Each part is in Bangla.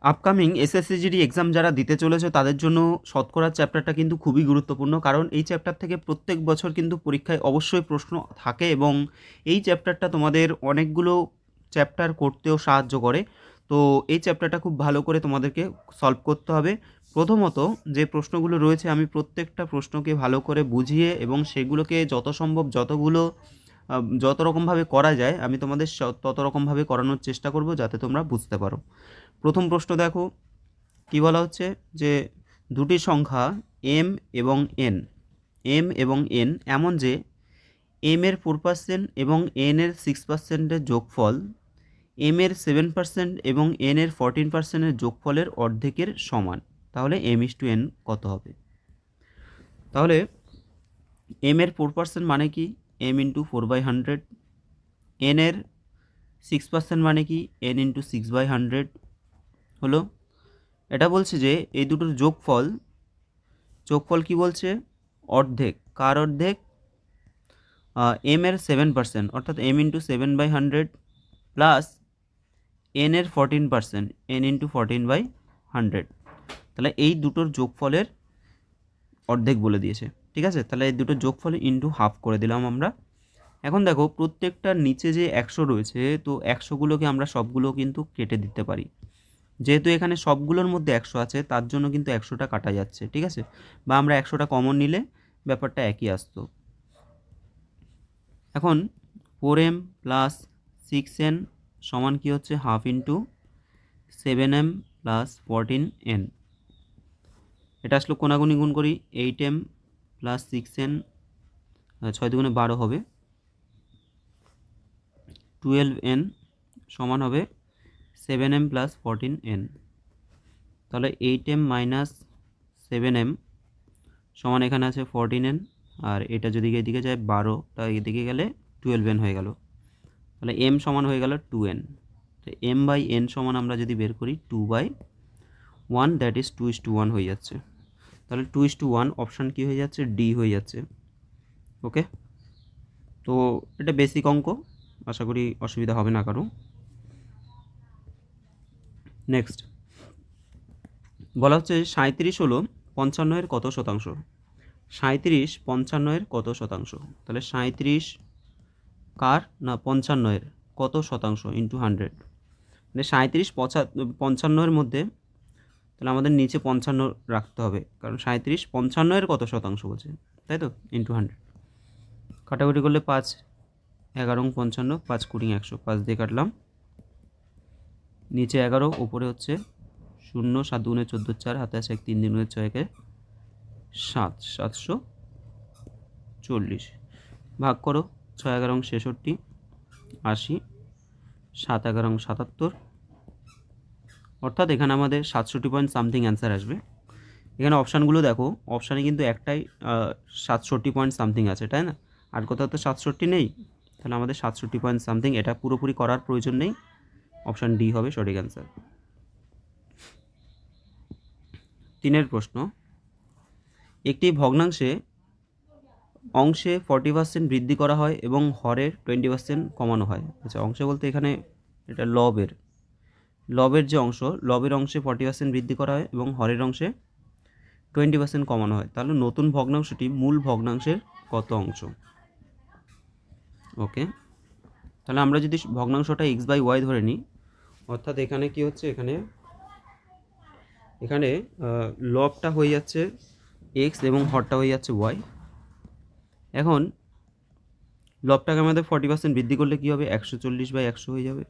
আপকামিং এসএসসি জিডি এক্সাম যারা দিতে চলেছে তাদের জন্য শতকরার চ্যাপ্টারটা কিন্তু খুবই গুরুত্বপূর্ণ, কারণ এই চ্যাপ্টার থেকে প্রত্যেক বছর কিন্তু পরীক্ষায় অবশ্যই প্রশ্ন থাকে এবং এই চ্যাপ্টারটা তোমাদের অনেকগুলো চ্যাপ্টার করতেও সাহায্য করে। তো এই চ্যাপ্টারটা খুব ভালো করে তোমাদেরকে সলভ করতে হবে। প্রথমত যে প্রশ্নগুলো রয়েছে আমি প্রত্যেকটা প্রশ্নকে ভালো করে বুঝিয়ে এবং সেগুলোকে যত সম্ভব যত রকমভাবে করা যায় আমি তোমাদের তত রকমভাবে করানোর চেষ্টা করব যাতে তোমরা বুঝতে পারো। প্রথম প্রশ্ন দেখো, কি বলা হচ্ছে যে দুটি সংখ্যা এম এবং এন, এমন যে এম এর 4% এবং এন এর 6%-এর যোগফল এম এর 7% এবং এন এর 14%-এর যোগফলের অর্ধেকের সমান, তাহলে m/n কত হবে? তাহলে এম এর 4% মানে কি? m × 4/100। এন এর 6% মানে কি? n × 6/100 হলো। এটা বলছে যে এই দুটোর যোগফল কি বলছে? অর্ধেক। কার অর্ধেক? এম এর 7%, অর্থাৎ m × 7/100 প্লাস এন এর 14%, n × 14/100। তাহলে এই দুটোর যোগফলের অর্ধেক বলে দিয়েছে। ঠিক আছে, তাহলে এই দুটোর যোগফল ইন্টু হাফ করে দিলাম আমরা। এখন দেখো প্রত্যেকটার নিচে যে 100 রয়েছে, তো 100গুলোকে আমরা সবগুলো কিন্তু কেটে দিতে পারি। যেহেতু এখানে সবগুলোর মধ্যে 100 আছে তার জন্য কিন্তু 100টা কাটা যাচ্ছে। ঠিক আছে, বা আমরা 100টা কমন নিলে ব্যাপারটা একই আসতো। এখন 4m প্লাস 6n সমান কি হচ্ছে? Half into 7m plus 14n। এটা আসলে কোনাগুনি গুণ করি, 8m প্লাস 6n, 6 দুগুণে 12 হবে, 12n সমান হবে 7m প্লাস 14n। তাহলে 8m মাইনাস 7m সমান এখানে আছে 14n, আর এটা যদি এদিকে যায় 12, তা এদিকে গেলে 12n হয়ে গেল। তাহলে m সমান হয়ে গেল 2n। তো m/n সমান আমরা যদি বের করি 2/1, দ্যাট ইজ 2:1 হয়ে যাচ্ছে। তাহলে 2:1 অপশান কি হয়ে যাচ্ছে? ডি হয়ে যাচ্ছে। ওকে, তো এটা বেসিক অঙ্ক, আশা করি অসুবিধা হবে না কারো। নেক্সট বলা হচ্ছে 37 হলো 55-এর কত শতাংশ? 37 55-এর কত শতাংশ? তাহলে 37 কার না 55-এর কত শতাংশ ইন্টু 100, মানে 37 55-এর মধ্যে, তাহলে আমাদের নিচে 55 রাখতে হবে, কারণ 37 55-এর কত শতাংশ বলছে, তাই তো? ইন্টু 100, কাটাকুটি করলে 5 11 55, 5 20 100, 5 দিয়ে কাটলাম, নিচে 11, উপরে হচ্ছে 0, 7 দুগুণে 14, 4 হাতে আছে 1, 3 দুগুণে 6, 7, 740 ভাগ করো, 6 11 66, 80, 7 11 77, অর্থাৎ এখানে আমাদের 67 পয়েন্ট সামথিং অ্যান্সার আসবে। এখানে অপশানগুলো দেখো, অপশানে কিন্তু একটাই 67 পয়েন্ট সামথিং আছে, তাই না? আর কোথাও তো 67 নেই, তাহলে আমাদের 67 পয়েন্ট সামথিং, এটা পুরোপুরি করার প্রয়োজন নেই, অপশান ডি হবে সঠিক অ্যান্সার। 3 প্রশ্ন, একটি ভগ্নাংশে অংশে 40% বৃদ্ধি করা হয় এবং হরের 20% কমানো হয়। আচ্ছা, অংশে বলতে এখানে এটা লবের যে অংশ, লবের অংশে 40% বৃদ্ধি করা হয় এবং হরের অংশে 20% কমানো হয়, তাহলে নতুন ভগ্নাংশটি মূল ভগ্নাংশের কত অংশ? ওকে, তাহলে আমরা যদি ভগ্নাংশটা x/y ধরে নিই, অর্থাৎ এখানে কি হচ্ছে, এখানে লবটা হয়ে যাচ্ছে x এবং হরটা হয়ে যাচ্ছে y। এখন লবটাকে আমাদের 40% বৃদ্ধি করলে কি হবে? 140/100 হয়ে যাবে,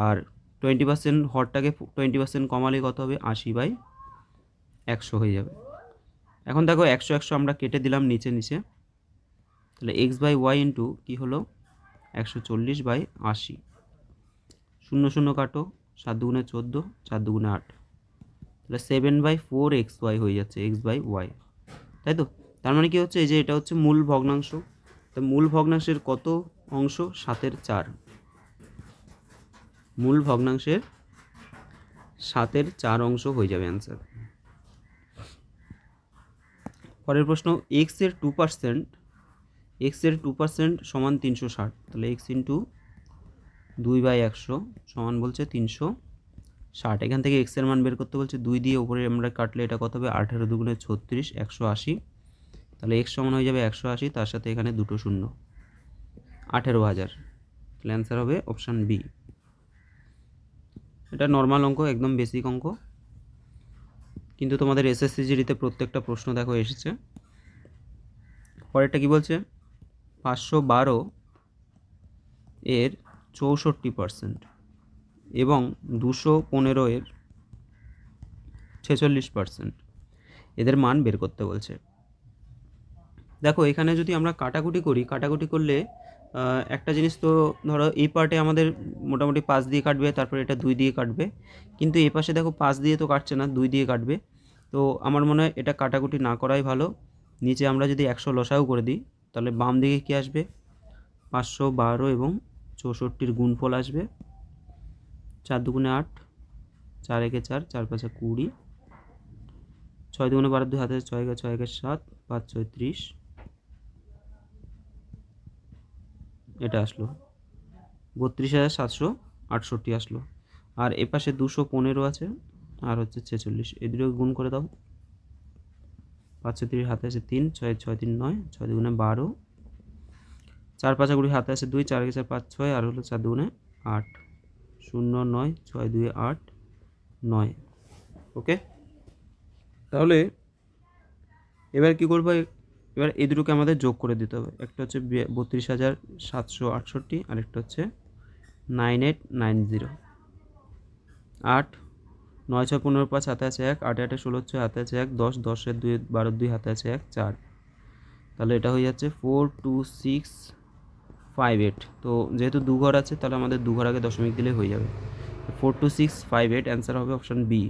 আর 20% হরটাকে 20% কমালে কত হবে? 80/100 হয়ে যাবে। এখন দেখো 100 100 আমরা কেটে দিলাম নিচে, তাহলে x/y ইন্টু কী হলো? 140/80, 0 0 কাটো, 7 দুগুণে 14, 4 দুগুণে 8, তাহলে 7/4xy হয়ে যাচ্ছে, x/y, তাই তো? তার মানে কি হচ্ছে, এই যে এটা হচ্ছে মূল ভগ্নাংশ, তো মূল ভগ্নাংশের কত অংশ? 7/4, মূল ভগ্নাংশের 7/4 অংশ হয়ে যাবে অ্যান্সার। পরের প্রশ্ন, x এর 2% সমান 360, তাহলে x ইন্টু 2/100 সমান বলছে 360, 60। এখান থেকে এক্সের মান বের করতে বলছে, 2 দিয়ে উপরে আমরা কাটলে এটা কত হবে, 18 দুগুণে 36, 180। তাহলে এক্স সমান হয়ে যাবে 180, তার সাথে এখানে দুটো শূন্য, 18,000। তাহলে অ্যান্সার হবে অপশান বি। এটা নর্মাল অঙ্ক, একদম বেসিক অঙ্ক, কিন্তু তোমাদের এসএসসি জিডিতে প্রত্যেকটা প্রশ্ন দেখো এসেছে। পরেরটা কি বলছে, 512 এর 64% এবং 215 এর 46%, এদের মান বের করতে বলছে। দেখো এখানে যদি আমরা কাটাকুটি করি, কাটাকুটি করলে একটা জিনিস তো ধরো এই পার্টে আমাদের মোটামুটি 5 দিয়ে কাটবে, তারপরে এটা 2 দিয়ে কাটবে, কিন্তু এই পাশে দেখো 5 দিয়ে তো কাটছে না, 2 দিয়ে কাটবে। তো আমার মনে হয় এটা কাটাকুটি না করাই ভালো। নিচে আমরা যদি 100 লসাগু করে দিই, তাহলে বাম দিকে কী আসবে, 512 এবং 64-র গুণফল আসবে, 4 দুগুণে 8, 4 একে 4, 4 5 20, 6 দুগুণে 12, 2 হাতে 6 একে 6 একে 7, 5 6 30, এটা আসলো 32,768 আসলো। আর এ পাশে 215 আছে আর হচ্ছে 46, এই দুটো গুণ করে দাও, 5 30 হাতে আছে 3, 6 6 3 9, 6 দুগুণে 12, 4 5 20 হাতে আছে 2, 4 4 5 6, আর হলো 4 দুগুণে 8, 0 9, 6 2 8 9। ওকে, তাহলে এবার কী করবো, এবার এই দুটোকে আমাদের যোগ করে দিতে হবে। একটা হচ্ছে 32,768, আর একটা হচ্ছে 9890। 8 9 6 15 5 হাতে আছে 1, 8 8 16 6 হাতে আছে 1, 10 10 2 12 2 হাতে আছে 1, 4। তাহলে এটা হয়ে যাচ্ছে 42658। তো যেহেতু দু ঘর আছে, তাহলে আমাদের দু ঘর আগে দশমিক দিলে হয়ে যাবে। 42658 অ্যান্সার হবে অপশান বি।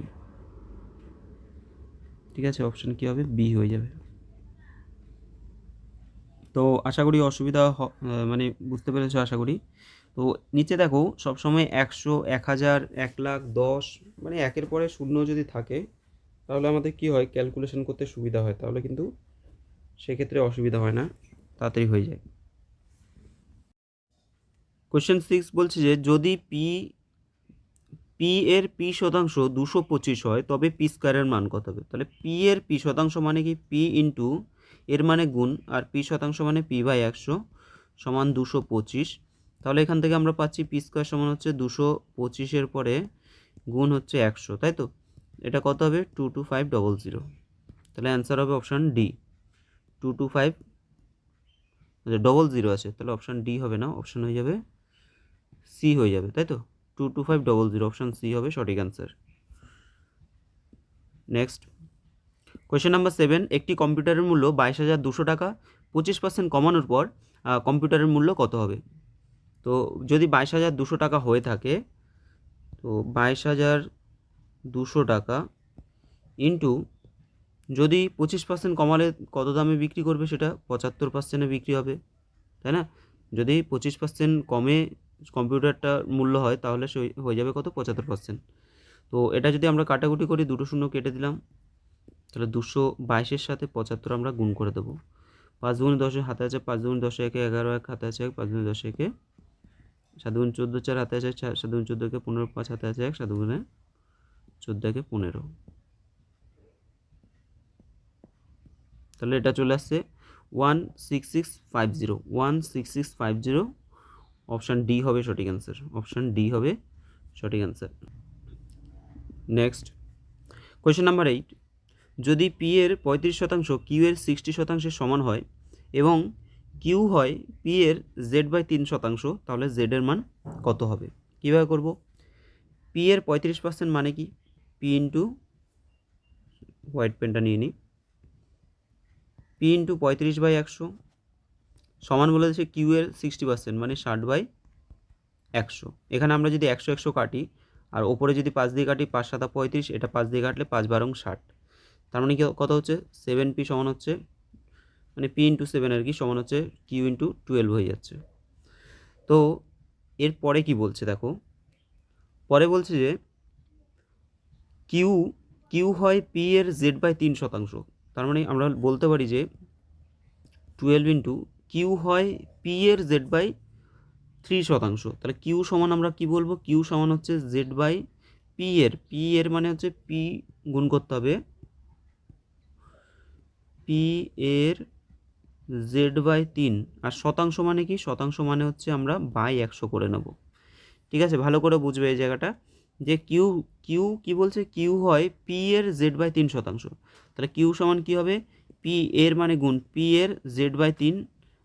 ঠিক আছে, অপশান কী হবে, বি হয়ে যাবে। তো আশা করি অসুবিধা মানে বুঝতে পেরেছো আশা করি। তো নিচে দেখো সবসময় 100, 1000, 1,00,000, 10, মানে একের পরে শূন্য যদি থাকে, তাহলে আমাদের কি হয়, ক্যালকুলেশন করতে সুবিধা হয়, তাহলে কিন্তু সেক্ষেত্রে অসুবিধা হয় না, তাড়াতাড়ি হয়ে যায়। কোয়েশ্চেন 6 বলছে যে যদি পি এর পি শতাংশ 225 হয়, তবে পি স্কোয়ারের মান কত হবে। তাহলে পি এর পি শতাংশ মানে কি, পি ইন্টু এর মানে গুণ, আর পি শতাংশ মানে পি বাই 100 সমান 225। তাহলে এখান থেকে আমরা পাচ্ছি পি স্কোয়ার সমান হচ্ছে 225-এর পরে গুণ হচ্ছে 100, তাই তো। এটা কত হবে, 22500। তাহলে অ্যান্সার হবে অপশান ডি, 22500 আছে, তাহলে অপশান ডি হবে না, অপশান হয়ে যাবে সি হয়ে যাবে, তাই তো। 22500, অপশান সি হবে সঠিক অ্যান্সার। নেক্সট কোয়েশ্চেন নাম্বার 7, একটি কম্পিউটারের মূল্য 22,200 টাকা, 25% কমানোর পর কম্পিউটারের মূল্য কত হবে। তো যদি 22,200 টাকা হয়ে থাকে, তো 22,200 টাকা ইন্টু, যদি 25% কমালে কত দামে বিক্রি করবে, সেটা 75%-এ বিক্রি হবে, তাই না। যদি 25% কমে কম্পিউটারটার মূল্য হয়, তাহলে সে হয়ে যাবে কত, 75%। তো এটা যদি আমরা কাটাকুটি করি, দুটো শূন্য কেটে দিলাম, তাহলে 222-এর সাথে 75 আমরা গুণ করে দেবো। 5 দুগুণে 10 হাতে আছে 5, দুগুণে 10 একে 11, 1 হাতে আছে 1, 5 দুগুণে 10 একে 7 দুগুণে 14 4 হাতে আছে 4, 7 দুগুণে 14 একে 15, 5 হাতে আছে 1, 7 দুগুণে 14 একে 15। তাহলে এটা চলে আসছে 16650, 16650, অপশান ডি হবে সঠিক অ্যান্সার, অপশান ডি হবে সঠিক অ্যান্সার। নেক্সট কোয়েশ্চেন নাম্বার 8, যদি পি এর 35% কিউ এর 60% সমান হয় এবং কিউ হয় পি এর z/3%, তাহলে জেড এর মান কত হবে। কীভাবে করব, পি এর 35% মানে কি, পি ইন্টু, হোয়াইট পেনটা নিয়ে নিই, পি ইন্টু 35/100 সমান বলে দিচ্ছে কিউ এর 60% মানে 60/100। এখানে আমরা যদি 100 100 কাটি, আর ওপরে যদি 5 দিয়ে কাটি, 5 7 35, এটা 5 দিয়ে কাটলে 5 12 60। তার মানে কি কত হচ্ছে, 7p সমান হচ্ছে, মানে পি ইন্টু 7 আর কি, সমান হচ্ছে কিউ ইন্টু 12 হয়ে যাচ্ছে। তো এর পরে কি বলছে দেখো, পরে বলছে যে কিউ হয় পি এর z/3%। তার মানে আমরা বলতে পারি যে 12 ইন্টু কিউ হয় পি এর z/3%। তাহলে কিউ সমান আমরা কি বলবো, কিউ সমান হচ্ছে z/p পি এর মানে হচ্ছে পি গুণ করতে হবে পি এর z/3, আর শতাংশ মানে কি, শতাংশ মানে হচ্ছে আমরা বাই 100 করে নেব। ঠিক আছে, ভালো করে বুঝবে এই জায়গাটা, যে কিউ কিউ কি বলছে, কিউ হয় পি এর z/3 শতাংশ। তাহলে কিউ সমান কি হবে, পি এর মানে গুণ পি এর z/3,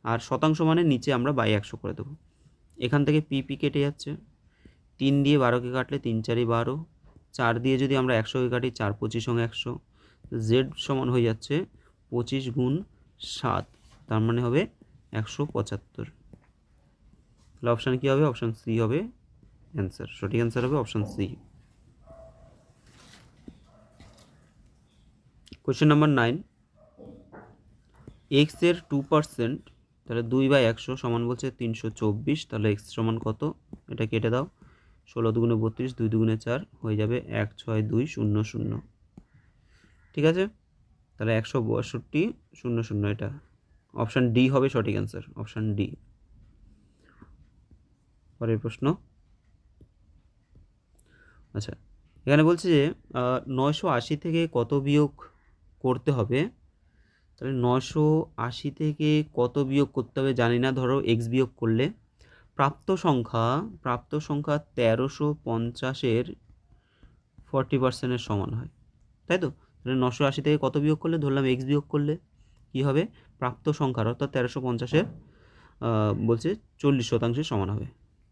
আর শতাংশ মানে নিচে আমরা বাই 100 করে দেবো। এখান থেকে পি পি কেটে যাচ্ছে, 3 দিয়ে 12কে কাটলে 3 4 12, 4 দিয়ে যদি আমরা 100কে কাটি 4 25 100, জেড সমান হয়ে যাচ্ছে 25 গুণ 7, তার মানে হবে 175। তাহলে অপশান কী হবে, অপশান সি হবে অ্যান্সার, সঠিক অ্যান্সার হবে option C. Question number 9, X এর 2%, তাহলে 2/100 সমান বলছে 324, তাহলে এক্স সমান কত, এটা কেটে দাও, 16 দুগুণে 32, 2 দুগুণে 4, হয়ে যাবে 16200। ঠিক আছে, তাহলে 162,00, এটা অপশান ডি হবে সঠিক অ্যান্সার, অপশান ডি। পরের প্রশ্ন, আচ্ছা এখানে বলছে যে 980 থেকে কত বিয়োগ করতে হবে, তাহলে 980 থেকে কত বিয়োগ করতে হবে জানি না, ধরো এক্স বিয়োগ করলে প্রাপ্ত সংখ্যা 1350-এর 40%-এর সমান হয়, তাই তো। তাহলে 980 থেকে কত বিয়োগ করলে, ধরলাম এক্স বিয়োগ করলে কী হবে, প্রাপ্ত সংখ্যার অর্থাৎ 1350-এর বলছে 40% সমান হবে।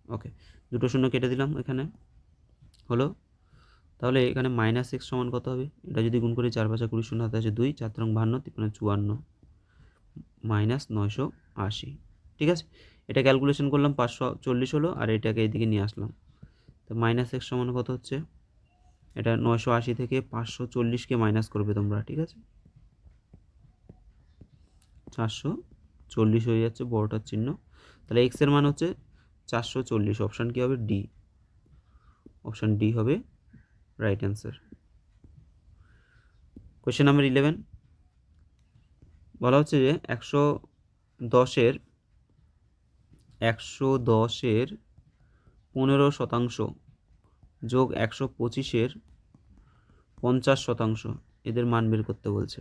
ওকে, দুটো শূন্য কেটে দিলাম এখানে, হলো। তাহলে এখানে মাইনাস এক্স সমান কত হবে, এটা যদি গুণ করি 4 5 20, 0 হাতে আছে 2, 4 3 52, 3 54, মাইনাস 980। ঠিক আছে, এটা ক্যালকুলেশন করলাম 540 হলো, আর এটাকে এইদিকে নিয়ে আসলাম, তো মাইনাস এক্স সমান কত হচ্ছে, এটা 980 থেকে 540-কে মাইনাস করবে তোমরা, ঠিক আছে, 440 হয়ে যাচ্ছে বড়টার চিহ্ন, তাহলে এক্স এর মান হচ্ছে 440, অপশান কী হবে, ডি, অপশান ডি হবে রাইট অ্যান্সার। কোয়েশ্চেন নাম্বার 11, বলা হচ্ছে যে 110-এর 15% যোগ 125-এর 50% এদের মান বের করতে বলছে।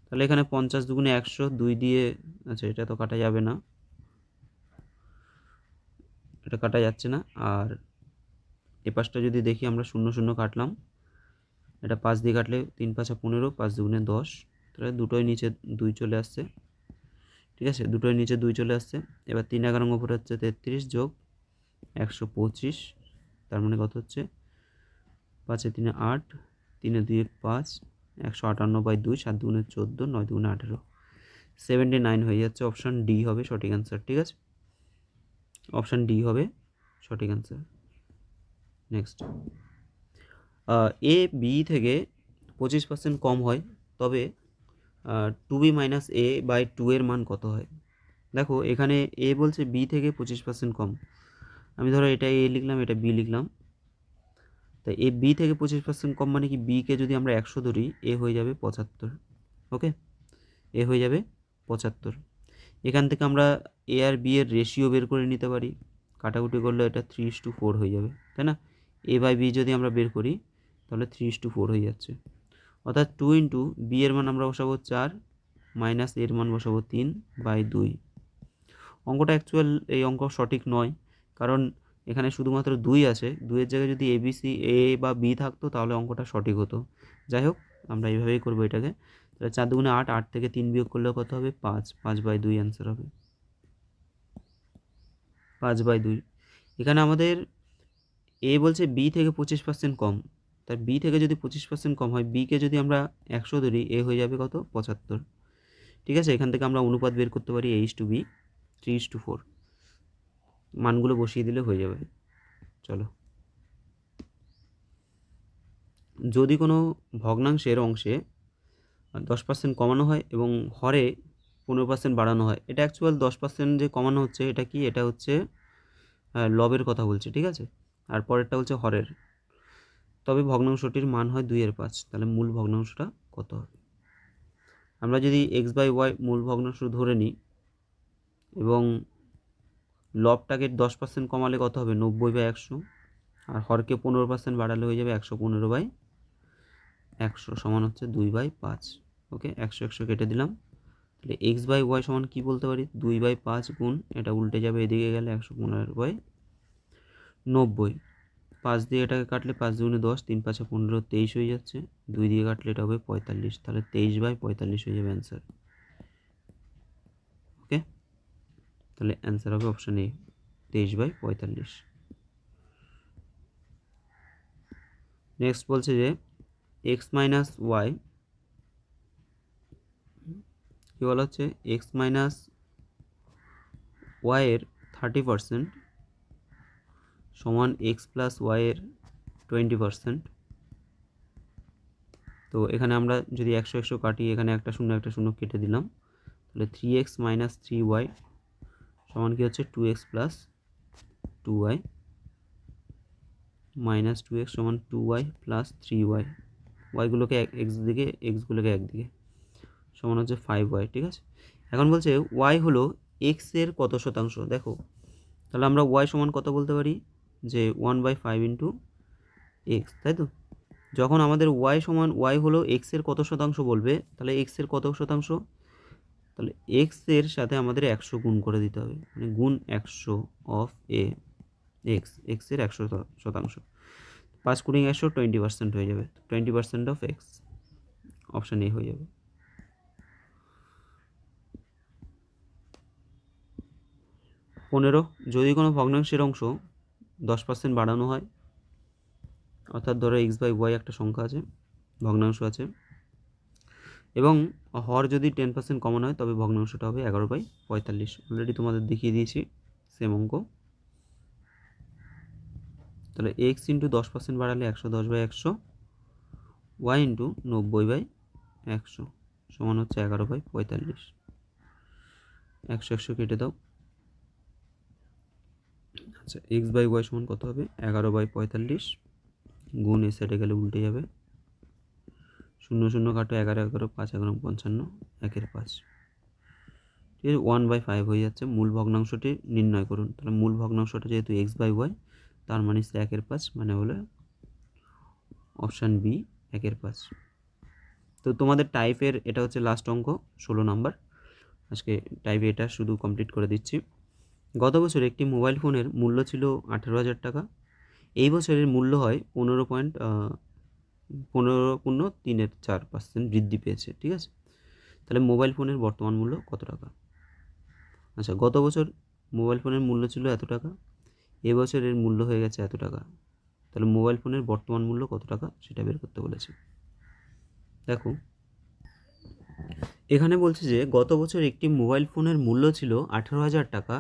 তাহলে এখানে 50 দুগুণে 100, 2 দিয়ে, আচ্ছা এটা তো কাটা যাবে না, এটা কাটা যাচ্ছে না, আর এ পাশটা যদি দেখি আমরা 0 0 কাটলাম, এটা 5 দিয়ে কাটলে 3 5 15, 5 দুগুণে 10, তাহলে দুটোই নিচে 2 চলে আসছে, ঠিক আছে, দুটোই নিচে 2 চলে আসছে। এবার 3 11 উপরে হচ্ছে 33 যোগ 125, তার মানে কত হচ্ছে, 5 3 8, 3 2 5, 158/2, 7 দুগুণে 14, 9 দুগুণে 18, 79 হয়ে যাচ্ছে, অপশান ডি হবে সঠিক অ্যান্সার। ঠিক আছে, অপশান ডি হবে সঠিক অ্যান্সার। নেক্সট, এ বি থেকে 25% কম হয়, তবে 2b মাইনাস এ বাই 2 এর মান কত হয়। দেখো এখানে এ বলছে বি থেকে 25% কম, আমি ধরো এটা এ লিখলাম, এটা বি লিখলাম, তাই এ বি থেকে 25% কম মানে কি, বিকে যদি আমরা 100 ধরি, এ হয়ে যাবে 75। ওকে, এ হয়ে যাবে 75। এখান থেকে আমরা এ আর বি এর রেশিও বের করে নিতে পারি, কাটাকুটি করলে এটা 3:4 হয়ে যাবে, তাই না। এ বাই বি যদি আমরা বের করি তাহলে 3:4 হয়ে যাচ্ছে, অর্থাৎ 2 ইন্টু বি এর মান আমরা বসাবো 4, মাইনাস এর মান বসাবো 3/2। অঙ্কটা অ্যাকচুয়াল, এই অঙ্ক সঠিক নয়, কারণ এখানে শুধুমাত্র 2 আছে, 2-এর জায়গায় যদি এবিসি এ বা বি থাকতো তাহলে অঙ্কটা সঠিক হতো। যাই হোক, আমরা এইভাবেই করবো এটাকে। তাহলে 4 দুগুণে 8, 8 থেকে 3 বিয়োগ করলে কত হবে, 5, 5/2 অ্যান্সার হবে, 5/2। এখানে আমাদের এ বলছে বি থেকে 25% কম, তাই বি থেকে যদি 25% কম হয়, বিকে যদি আমরা 100 ধরি, এ হয়ে যাবে কত, 75। ঠিক আছে, এখান থেকে আমরা অনুপাত বের করতে পারি a/b, 3:4, মানগুলো বসিয়ে দিলে হয়ে যাবে। চলো, যদি কোনো ভগ্নাংশের অংশে 10% কমানো হয় এবং হরে 15% বাড়ানো হয়, এটা অ্যাকচুয়াল 10% যে কমানো হচ্ছে, এটা কি, এটা হচ্ছে লবের কথা বলছে, ঠিক আছে, আর পরেরটা হচ্ছে হরের, তবে ভগ্নাংশটির মান হয় 2/5, তাহলে মূল ভগ্নাংশটা কত হবে। আমরা যদি x/y মূল ভগ্নাংশ ধরে নিই এবং লবটাকে 10% কমালে কত হবে, 90/100, আর হরকে 15% বাড়ালে হয়ে যাবে 115/100 সমান হচ্ছে 2/5। ওকে, 100 কেটে দিলাম। তাহলে x/y সমান কী বলতে পারি, 2/5 গুণ, এটা উল্টে যাবে এদিকে গেলে 115/90। 5 দিয়ে এটাকে কাটলে 5 দুগুণে 10, 3 5 15, 23 হয়ে যাচ্ছে। 2 দিয়ে কাটলে এটা হবে 45, তাহলে 23/45 হয়ে যাবে অ্যান্সার। ওকে, তাহলে অ্যান্সার হবে অপশান এ, 23/45। নেক্সট বলছে যে x মাইনাস ওয়াই, কী বলা হচ্ছে, x মাইনাস ওয়াইয়ের 30% সমান x প্লাস ওয়াইয়ের 20%। তো এখানে আমরা যদি 100 কাটি, এখানে একটা শূন্য কেটে দিলাম, তাহলে 3x মাইনাস 3y সমান কি হচ্ছে 2x plus 2y, minus 2x সমান 2y প্লাস 3y, ওয়াইগুলোকে দিকে, এক্সগুলোকে একদিকে, সমান হচ্ছে 5y। ঠিক আছে, এখন বলছে y হলো x এর কত শতাংশ। দেখো, তাহলে আমরা y সমান কত বলতে পারি, যে 1/5 ইন্টু এক্স, তাই তো। যখন আমাদের y সমান, y হলো x এর কত শতাংশ বলবে, তাহলে x এর কত শতাংশ, তাহলে x এর সাথে আমাদের 100 গুণ করে দিতে হবে, মানে গুণ 100 অফ এ এক্স, এক্স এর 100%। 5 গুণ 100 20% হয়ে যাবে, 20% অফ এক্স, অপশান এ হয়ে যাবে। 15, যদি কোনো ভগ্নাংশের অংশ 10% বাড়ানো হয়, অর্থাৎ ধরো x/y একটা সংখ্যা আছে, ভগ্নাংশ আছে, এবং হর যদি 10% কমানো হয়, তবে ভগ্নাংশটা হবে 11/45। অলরেডি তোমাদের দেখিয়ে দিয়েছি সেম অঙ্ক। তাহলে x ইন্টু 10% বাড়ালে 110/100, y ইন্টু 90/100 সমান হচ্ছে 11/45। 100 কেটে দাও। আচ্ছা, x/y সমান কত হবে, 11/45 গুণ, এ সাইডে গেলে উল্টে যাবে, 0 কাটো, 11 11, 5 11 55, 1/5। ঠিক আছে, 1/5 হয়ে যাচ্ছে। মূল ভগ্নাংশটি নির্ণয় করুন। তাহলে মূল ভগ্নাংশটা যেহেতু x/y, তার মানে 1/5, মানে হলো অপশান বি, 1/5। তো তোমাদের টাইপের এটা হচ্ছে লাস্ট অঙ্ক, 16 নাম্বার। আজকে টাইপে এটা শুধু কমপ্লিট করে দিচ্ছি। গত বছর একটি মোবাইল ফোনের মূল্য ছিল 18,000 টাকা। এই বছরের মূল্য হয় 15.3% বৃদ্ধি পেয়েছে। ঠিক আছে, তাহলে মোবাইল ফোনের বর্তমান মূল্য কত টাকা। আচ্ছা, গত বছর মোবাইল ফোনের মূল্য ছিল এত টাকা, এবছরের মূল্য হয়ে গেছে এত টাকা, তাহলে মোবাইল ফোনের বর্তমান মূল্য কত টাকা সেটা বের করতে বলেছে। দেখো, এখানে বলছে যে গত বছর একটি মোবাইল ফোনের মূল্য ছিল 18,000 টাকা,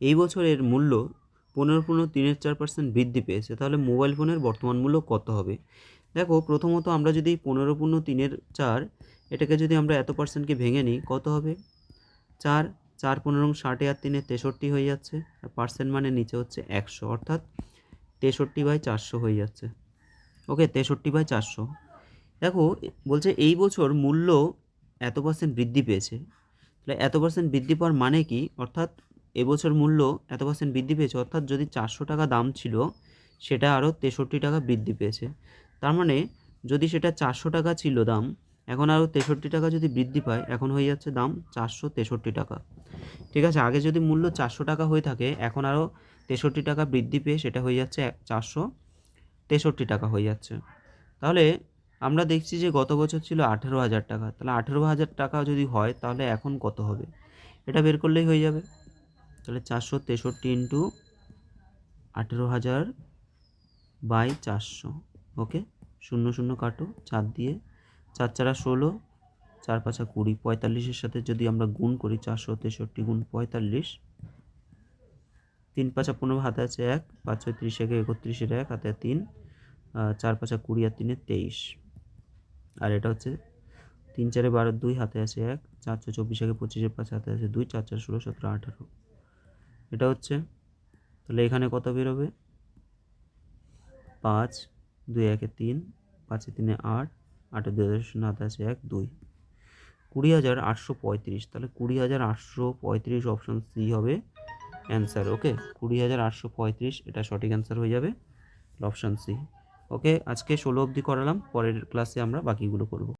এই বছরের মূল্য 15.34% বৃদ্ধি পেয়েছে, তাহলে মোবাইল ফোনের বর্তমান মূল্য কত হবে। দেখো, প্রথমত আমরা যদি 15.3 এটাকে যদি আমরা এত পার্সেন্টকে ভেঙে নিই, কত হবে, 4 4 15 60 আর 3 63 হয়ে যাচ্ছে, আর পার্সেন্ট মানে নিচে হচ্ছে 100, অর্থাৎ 63/400 হয়ে যাচ্ছে। ওকে, 63/400। দেখো, বলছে এই বছর মূল্য এত পার্সেন্ট বৃদ্ধি পেয়েছে, তাহলে এত পার্সেন্ট বৃদ্ধি পাওয়ার মানে কি, অর্থাৎ এবছর মূল্য এত পার্সেন্ট বৃদ্ধি পেয়েছে, অর্থাৎ যদি 400 টাকা দাম ছিল, সেটা আরও 63 টাকা বৃদ্ধি পেয়েছে। তার মানে যদি সেটা 400 টাকা ছিল দাম, এখন আরও 63 টাকা যদি বৃদ্ধি পায়, এখন হয়ে যাচ্ছে দাম 463 টাকা। ঠিক আছে, আগে যদি মূল্য 400 টাকা হয়ে থাকে, এখন আরও 63 টাকা বৃদ্ধি পেয়ে সেটা হয়ে যাচ্ছে 463 টাকা হয়ে যাচ্ছে। তাহলে আমরা দেখছি যে গত বছর ছিল 18,000 টাকা, তাহলে 18,000 টাকা যদি হয়, তাহলে এখন কত হবে, এটা বের করলেই হয়ে যাবে। তাহলে 463 ইন্টু 18,000/400। ওকে, 0 কাটো, 4 দিয়ে, 4 4 16, 4 5 20, 45-এর সাথে যদি আমরা গুণ করি, 463 গুণ 45, 3 5 15, হাতে আছে 1, 5 6 30, 31, 1 হাতে 3, 4 5 20 আর 3 23, আর এটা হচ্ছে 3 4 12, 2 হাতে আছে 1, 4 6 24, 25, 5 হাতে আছে 2, 4 4 16 17 18, এটা হচ্ছে। তাহলে এখানে কত বেরোবে, 5 2 1 3, 5 3 8, 8 2 0 হাতে আছে 1 2, 20,835। তাহলে 20,835 অপশন সি হবে অ্যান্সার। ওকে, 20,835 এটা সঠিক অ্যান্সার হয়ে যাবে। Option C. ওকে, আজকে 16 অবধি করালাম, পরের ক্লাসে আমরা বাকিগুলো করব।